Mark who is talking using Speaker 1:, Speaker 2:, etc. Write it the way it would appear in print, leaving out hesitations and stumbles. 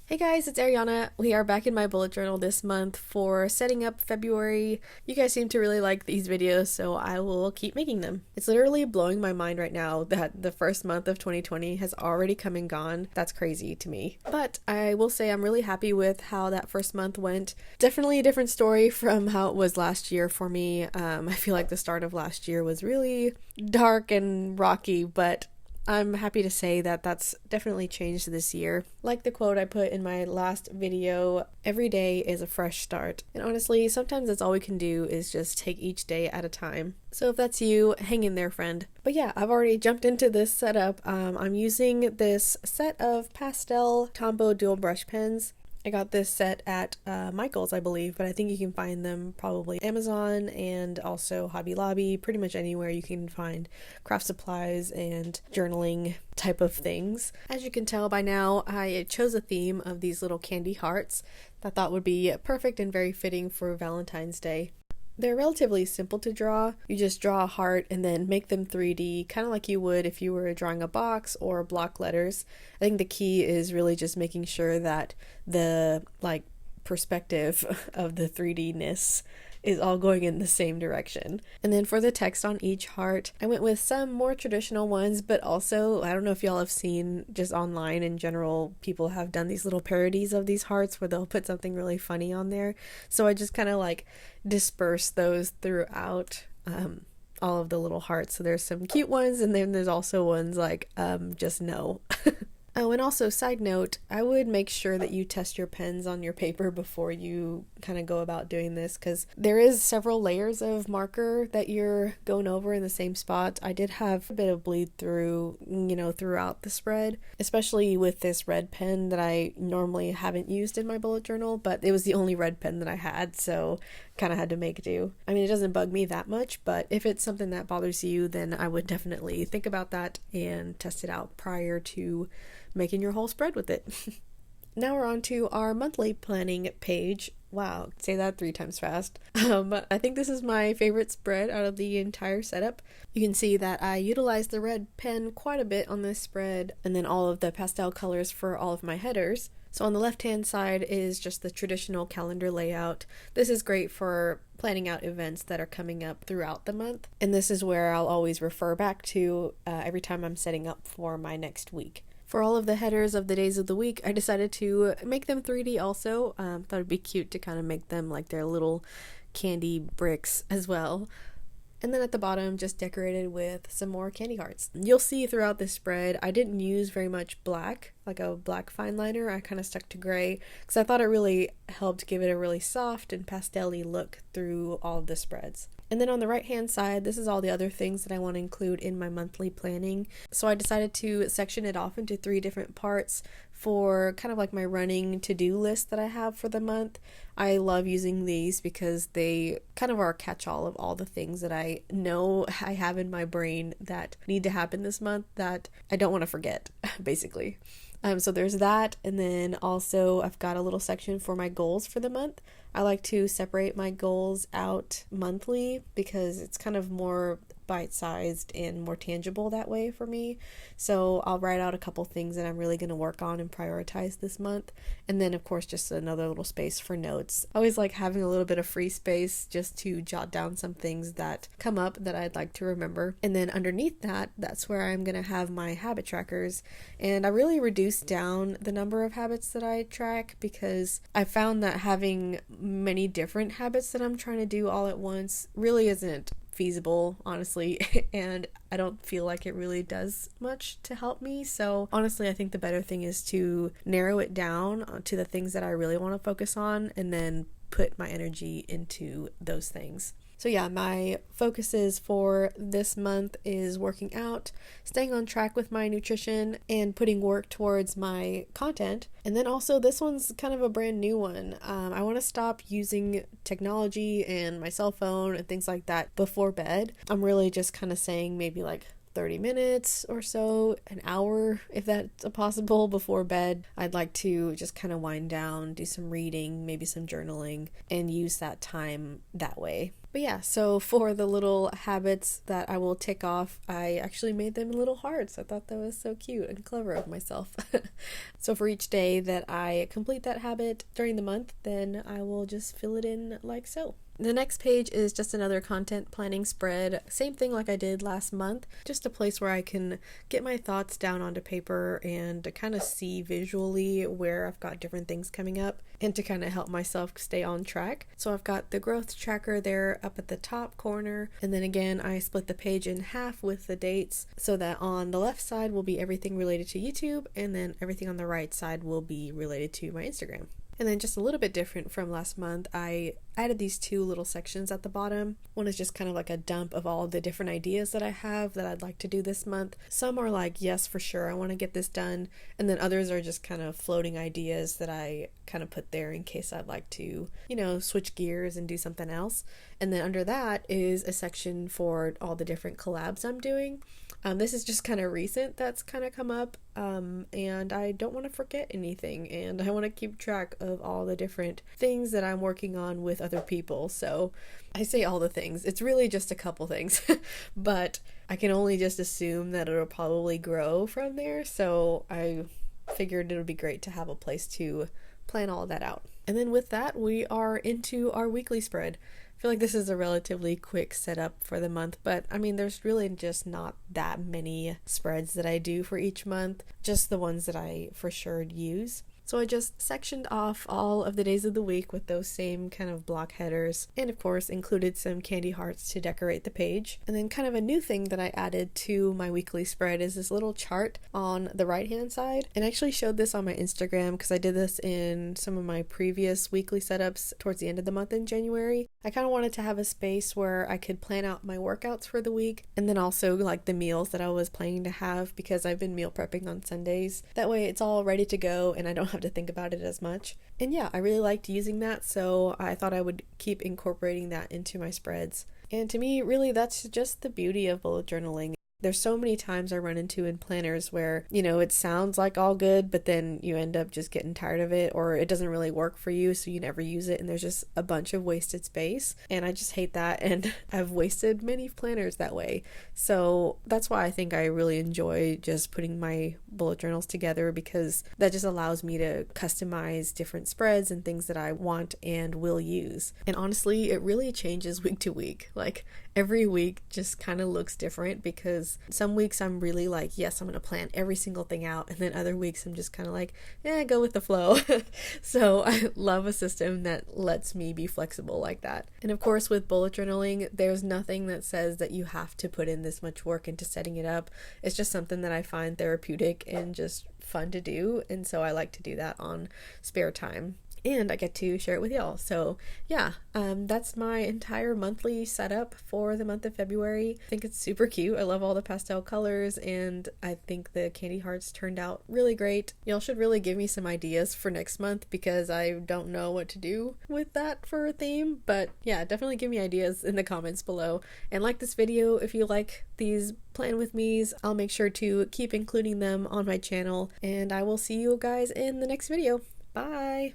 Speaker 1: Hey guys, it's Ariana. We are back in my bullet journal this month for setting up February. You guys seem to really like these videos, so I will keep making them. It's literally blowing my mind right now that the first month of 2020 has already come and gone. That's crazy to me. But I will say I'm really happy with how that first month went. Definitely a different story from how it was last year for me. I feel like the start of last year was really dark and rocky, but I'm happy to say that that's definitely changed this year. Like the quote I put in my last video, every day is a fresh start. And honestly, sometimes that's all we can do is just take each day at a time. So if that's you, hang in there, friend. But yeah, I've already jumped into this setup. I'm using this set of pastel Tombow dual brush pens. I got this set at Michael's, I believe, but I think you can find them probably Amazon and also Hobby Lobby, pretty much anywhere you can find craft supplies and journaling type of things. As you can tell by now, I chose a theme of these little candy hearts that I thought would be perfect and very fitting for Valentine's Day. They're relatively simple to draw. You just draw a heart and then make them 3D, kind of like you would if you were drawing a box or block letters. I think the key is really just making sure that the perspective of the 3D-ness is all going in the same direction. And then for the text on each heart, I went with some more traditional ones, but also, I don't know if y'all have seen just online in general, people have done these little parodies of these hearts where they'll put something really funny on there. So I just kind of disperse those throughout all of the little hearts. So there's some cute ones, and then there's also ones like just no. Oh, and also, side note, I would make sure that you test your pens on your paper before you kind of go about doing this, because there is several layers of marker that you're going over in the same spot. I did have a bit of bleed through, throughout the spread, especially with this red pen that I normally haven't used in my bullet journal, but it was the only red pen that I had, so kind of had to make do. I mean, it doesn't bug me that much, but if it's something that bothers you, then I would definitely think about that and test it out prior to making your whole spread with it. Now we're on to our monthly planning page. Wow, say that 3 times fast. I think this is my favorite spread out of the entire setup. You can see that I utilized the red pen quite a bit on this spread, and then all of the pastel colors for all of my headers. So on the left-hand side is just the traditional calendar layout. This is great for planning out events that are coming up throughout the month, and this is where I'll always refer back to every time I'm setting up for my next week. For all of the headers of the days of the week, I decided to make them 3D also. Thought it'd be cute to kind of make them like their little candy bricks as well. And then at the bottom, just decorated with some more candy hearts. You'll see throughout this spread, I didn't use very much black, like a black fineliner. I kind of stuck to gray because I thought it really helped give it a really soft and pastel-y look through all of the spreads. And then on the right hand side, this is all the other things that I want to include in my monthly planning. So I decided to section it off into 3 different parts for kind of like my running to-do list that I have for the month. I love using these because they kind of are a catch-all of all the things that I know I have in my brain that need to happen this month that I don't want to forget, basically. So there's that, and then also I've got a little section for my goals for the month. I like to separate my goals out monthly because it's kind of more bite-sized and more tangible that way for me. So I'll write out a couple things that I'm really going to work on and prioritize this month. And then of course just another little space for notes. I always like having a little bit of free space just to jot down some things that come up that I'd like to remember. And then underneath that, that's where I'm going to have my habit trackers. And I really reduced down the number of habits that I track because I found that having many different habits that I'm trying to do all at once really isn't feasible, honestly, and I don't feel like it really does much to help me. So honestly, I think the better thing is to narrow it down to the things that I really want to focus on and then put my energy into those things. So yeah, my focuses for this month is working out, staying on track with my nutrition, and putting work towards my content. And then also this one's kind of a brand new one. I want to stop using technology and my cell phone and things like that before bed. I'm really just kind of saying maybe like 30 minutes or so, an hour if that's possible, before bed. I'd like to just kind of wind down, do some reading, maybe some journaling, and use that time that way. But yeah, so for the little habits that I will tick off, I actually made them little hearts. I thought that was so cute and clever of myself. So for each day that I complete that habit during the month, then I will just fill it in like so. The next page is just another content planning spread. Same thing like I did last month, just a place where I can get my thoughts down onto paper and to kind of see visually where I've got different things coming up and to kind of help myself stay on track. So I've got the growth tracker there up at the top corner, and then again I split the page in half with the dates so that on the left side will be everything related to YouTube, and then everything on the right side will be related to my Instagram. And then just a little bit different from last month, I added these two little sections at the bottom. One is just kind of like a dump of all the different ideas that I have that I'd like to do this month. Some are like, yes, for sure, I want to get this done. And then others are just kind of floating ideas that I kind of put there in case I'd like to, switch gears and do something else. And then under that is a section for all the different collabs I'm doing. This is just kind of recent that's kind of come up, and I don't want to forget anything, and I want to keep track of all the different things that I'm working on with other people. So I say all the things, it's really just a couple things, but I can only just assume that it'll probably grow from there, so I figured it would be great to have a place to plan all of that out. And then with that, we are into our weekly spread. I feel like this is a relatively quick setup for the month, but I mean, there's really just not that many spreads that I do for each month, just the ones that I for sure use. So I just sectioned off all of the days of the week with those same kind of block headers, and of course included some candy hearts to decorate the page. And then kind of a new thing that I added to my weekly spread is this little chart on the right hand side. And I actually showed this on my Instagram because I did this in some of my previous weekly setups towards the end of the month in January. I kind of wanted to have a space where I could plan out my workouts for the week, and then also like the meals that I was planning to have, because I've been meal prepping on Sundays. That way it's all ready to go and I don't have to think about it as much. And yeah, I really liked using that, so I thought I would keep incorporating that into my spreads. And to me, really, that's just the beauty of bullet journaling. There's so many times I run into in planners where, it sounds like all good, but then you end up just getting tired of it, or it doesn't really work for you, so you never use it, and there's just a bunch of wasted space. And I just hate that, and I've wasted many planners that way. So that's why I think I really enjoy just putting my bullet journals together, because that just allows me to customize different spreads and things that I want and will use. And honestly, it really changes week to week. Like, every week just kind of looks different, because some weeks I'm really like, yes, I'm going to plan every single thing out, and then other weeks I'm just kind of like, go with the flow. So I love a system that lets me be flexible like that. And of course, with bullet journaling, there's nothing that says that you have to put in this much work into setting it up. It's just something that I find therapeutic and just fun to do, and so I like to do that on spare time. And I get to share it with y'all. So yeah, that's my entire monthly setup for the month of February. I think it's super cute. I love all the pastel colors, and I think the candy hearts turned out really great. Y'all should really give me some ideas for next month, because I don't know what to do with that for a theme. But yeah, definitely give me ideas in the comments below. And like this video if you like these plan with me's. I'll make sure to keep including them on my channel, and I will see you guys in the next video. Bye!